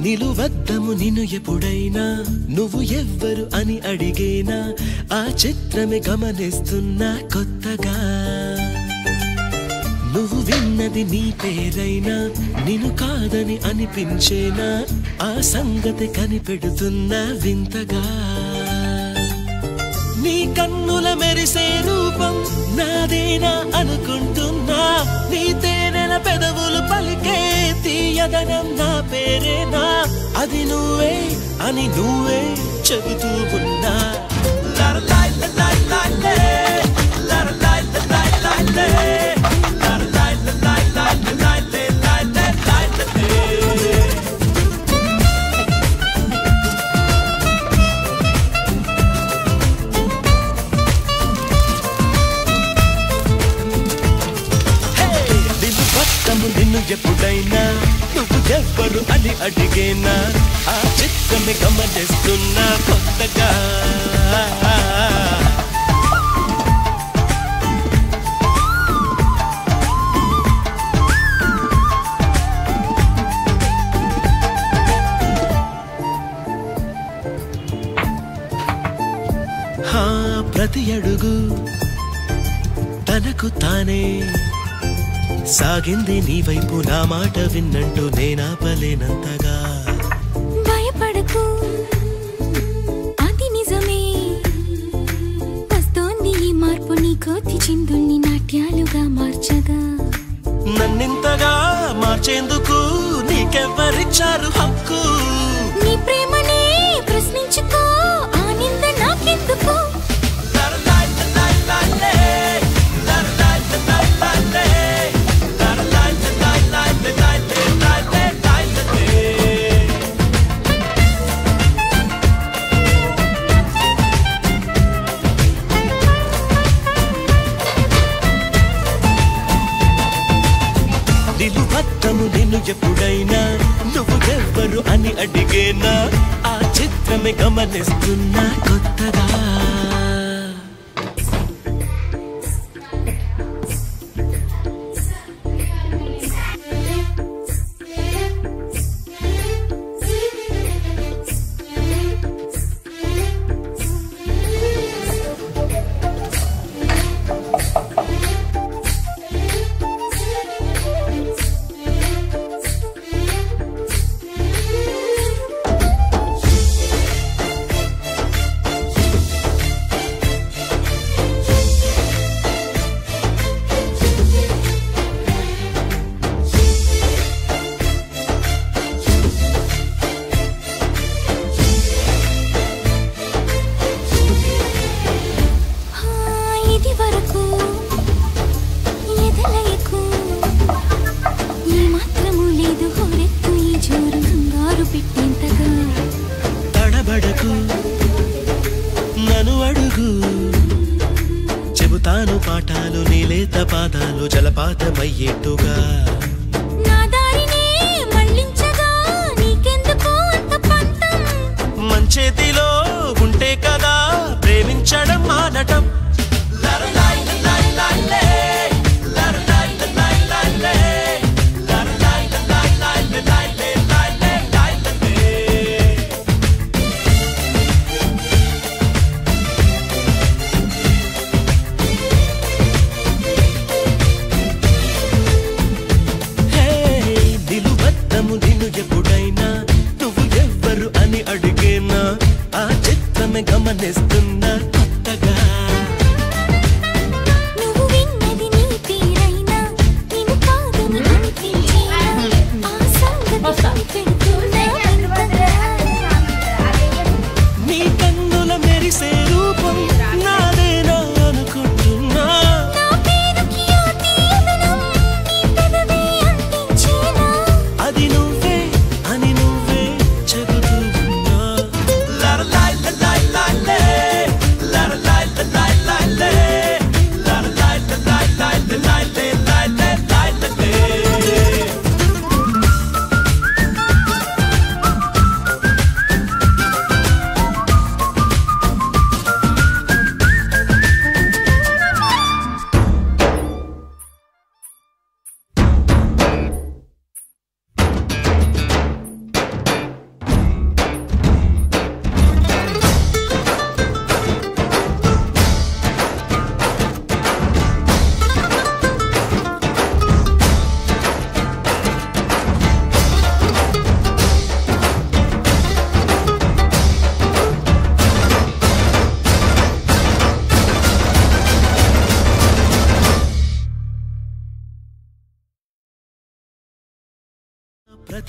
నిలువద్దము నిన్ను ఎప్పుడైనా నువ్వు ఎవ్వరు అని అడిగేనా ఆ చిత్రమే గమనిస్తున్నా కొత్తగా నువ్వు విన్నది నీ పేరైనా నిన్ను కాదని అనిపించేనా ఆ సంగతి కనిపెడుతున్నా వింతగా నీ కన్నుల మెరిసే రూపం నాదేనా అనుకుంటున్నా నీ తేనెల పెదవులు పలికే తీయదనం నా పేరేనా అది నువ్వే అని నువ్వే చెబుతూ ఉన్నా నిన్ను ఎప్పుడైనా నువ్వు ఎవ్వరు అని అడిగేనా ఆ చిత్రమే గమనిస్తున్నా కొత్తగా ప్రతి అడుగు తనకు తానే సాగింది నీ వైపు నా మాట విన్నంటూ నేనాపలేనంతగా భయపడకు అది నిజమే వస్తోంది ఈ మార్పు నీ కోతి చిందుల్ని నాట్యాలుగా మార్చగా నన్నింతగా మార్చేందుకు నీకెవ్వరిచ్చారు హక్కు నీ ప్రేమనే ప్రశ్నించుకో ఆ నింద నాకెందుకు నిలువద్దము నిన్ను ఎప్పుడైనా నువ్వు ఎవ్వరు అని అడిగేనా ఆ చిత్రమే గమనిస్తున్నా కొత్తగా నన్ను అడుగు చెబుతాను పాఠాలు నీలేత పాదాలు జలపాతమయ్యేట్టుగా నా దారినే మళ్ళించగా నీకెందుకు అంత పంతం మంచేతిలో ఉంటే కదా ప్రేమించడం మానటం నిన్ను ఎప్పుడైనా నువ్వు ఎవ్వరు అని అడిగేనా ఆ చిత్రమే గమనిస్తున్నా కొత్తగా నువ్వు విన్నది నీ తీరైనా నిన్ను కాదని అనిపించేనా ఆ సంగతి కనిపెడుతున్నా వింతగా నీ కన్నుల మెరిసే రూపం నాదేనా అనుకుంటున్నా నా పేరుకి ఆ తీయదనం నీ పెదవే అందించేనా అది నువ్వే అని నువ్వే చెబుతున్నా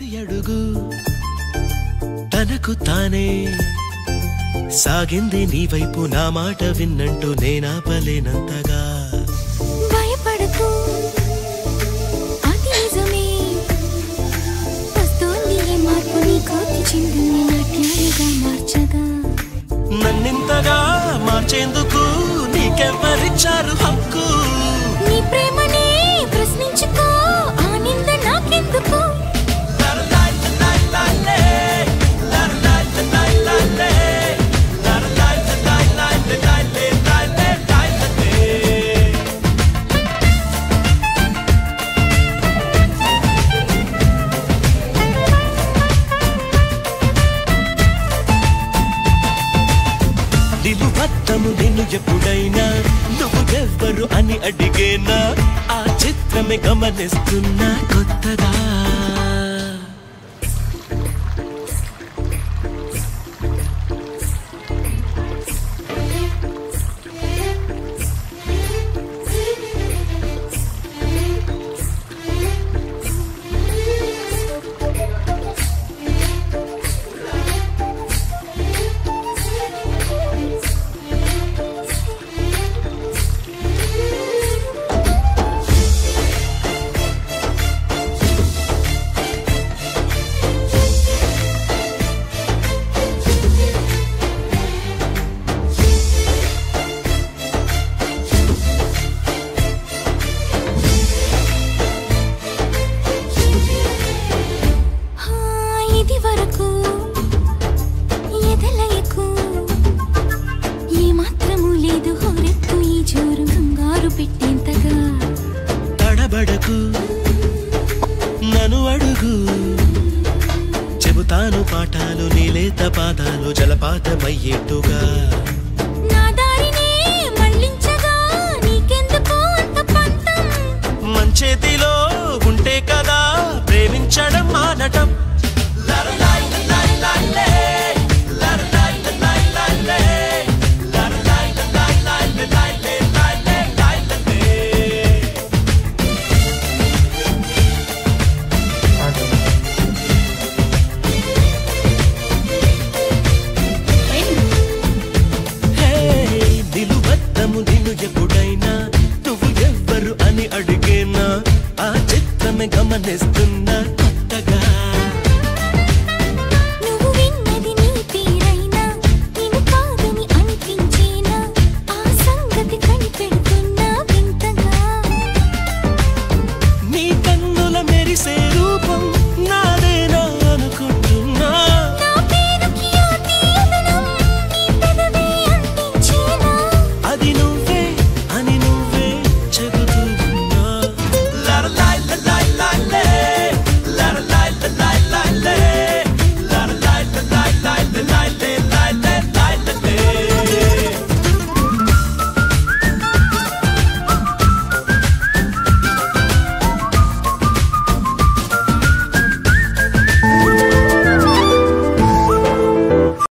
ప్రతి అడుగు తనకు తానే సాగింది నీ వైపు నా మాట విన్నంటూ నేనాపలేనంతగా భయపడకు అది నిజమే వస్తోంది ఈ మార్పు నీ కోతి చిందుల్ని నాట్యాలుగా మార్చగా నన్నింతగా మార్చేందుకు నీకెవ్వరిచ్చారు హక్కు నీ ప్రేమనే ప్రశ్నించుకో ఆ నింద నాకెందుకు నిలువత్తము నిన్ను ఎప్పుడైనా నువ్వు ఎవ్వరు అని అడిగేనా ఆ చిత్రమే గమనిస్తున్నా కొత్తగా ఇది వరకు ఎదలయకు ఏ మాత్రము లేదు హోరెత్తు ఈ జోరు కంగారు పెట్టేంతగా తడబడకు నన్ను అడుగు చెబుతాను పాఠాలు నీలేత పాదాలు జలపాతమయ్యేట్టుగా నా దారినే మళ్ళించగా నీకెందుకు అంత పంతం మంచేతిలో ఉంటే కదా ప్రేమించడం మానటం నిలువద్దము నిన్ను ఎప్పుడైనా నువ్వు ఎవ్వరు అని అడిగేనా ఆ చిత్రమే గమనిస్తూ